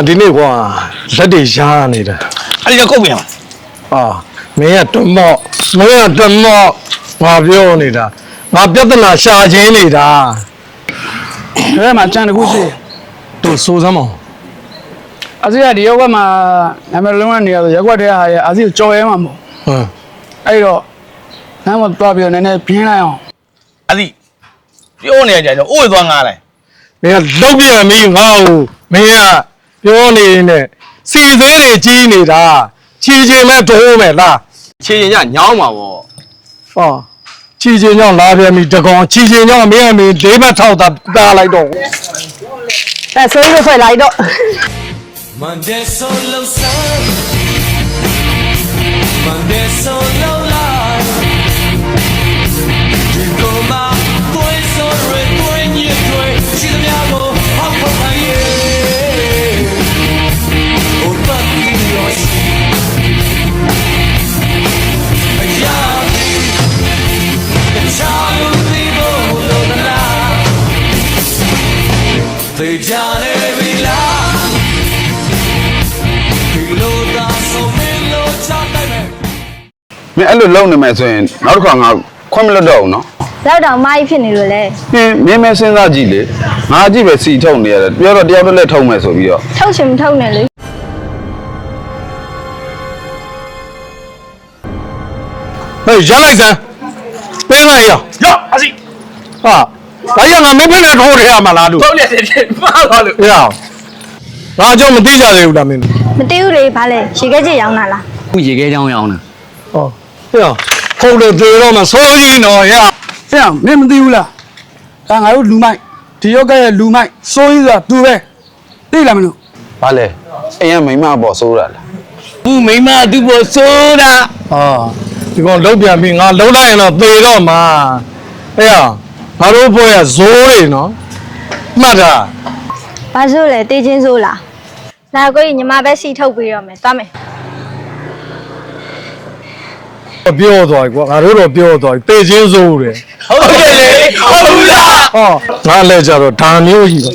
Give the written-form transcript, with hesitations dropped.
ဒီနေ့ကွာလက်တွေရှားနေတာအဲ့ဒီကုတ်ပြန်မင်းကတမော့ငါပြောနေတာငါပြဿနာရှာချင်းနေတာအဲ့မှာကြံတခုရှိတို့စိုးစမ်းမအောင်အစီကဒီရောက်ကမှာနာမည်လုံးဝနေရဆိုရက်ွက်တဲ့ဟာရဲ့အစီကိုကြော်ရဲမှာမဟုတ်အဲ့တော့နားမသွားပြီးတော့နည်းနည်းပြင်းလိုက်အောင်အစီပြောနေကြတော့အိုးသွားငားလိုက်မင်းကလောက်ပြန်ပြီငါ့ကိုမင်းကပြောနေနဲ့စီသေးတွေကြီးနေတာချီချင်မဲ့တိုးမဲ့လားချီချင်ညညောင်းမှာပေါ့ချီချင်ညောင်းလာပြန်ပြီတကောင်ချီချင်ညောင်းမင်းလေးဘက်ထောက်တာလိုက်တော့ဆိုးလို့ဆွဲလိုက်တော့Monday solo sun Monday solo life You go my boy so red boy you boy see the yago hop hop yeah Oh but your yeah The child people know the lie They done every lieမင်းအဲ့လိုလုံနေမယ်ဆိုရင်နောက်တစ်ခါငါခွင့်မလွတ်တော့ဘူးနော်လောက်တော့မိုင်းဖြစ်နေလို့လေမင်းမဲစဉ်းစားကြည့်လေငါကြည့်ပဲစီထုတ်နေရတယ်ပြောတော့တယောက်တစ်လက်ထုံမယ်ဆိုပြီးတော့ထုတ်ချင်မထုတ်နဲ့လေဟေးရလိုက်စမ်းပေးလိုက်ရောအစီဒါရငါမင်းဖက်နဲ့ထိုးရမှာလားလို့ဟုတ်တယ်မှားပါလို့ရငါအကြောင်းမသိကြသေးဘူးလားမင်းမသိဘူးလေဘာလဲရေခဲကြီးရောင်းတာလားခုရေခဲချောင်းရောင်းတာဟုတ်တယ်သေတော့မဆိုးကြီးတော့ရမင်းမသိဘူးလားဒါငါတို့လူမိုက်ဒီရောက်ကရဲ့လူမိုက်စိုးကြီးဆိုတာသူပဲသိလားမလို့ဘာလဲအိမ်ကမိမပေါ်စိုးတာလားဘူးမိမသူ့ပေါ်စိုးတာဒီကောင်လုံးပြန်ပြီငါလုံးလိုက်ရင်တော့သေတော့မှာငါတို့ဘွဲကဇိုးတွေနော်မှတ်တာဘာဆိုလဲတေးချင်းဆိုလားလာကိုညီမပဲစီထုတ်ပြီးတော့မယ်သွားမယ်ပြောသွားပြီကွာငါတို့တော့ပြောသွားပြီတေးချင်းစိုးတယ်ဟုတ်တယ်လေဟုတ်လားငါလည်းကြတော့ဒါမျိုးကြီးပဲ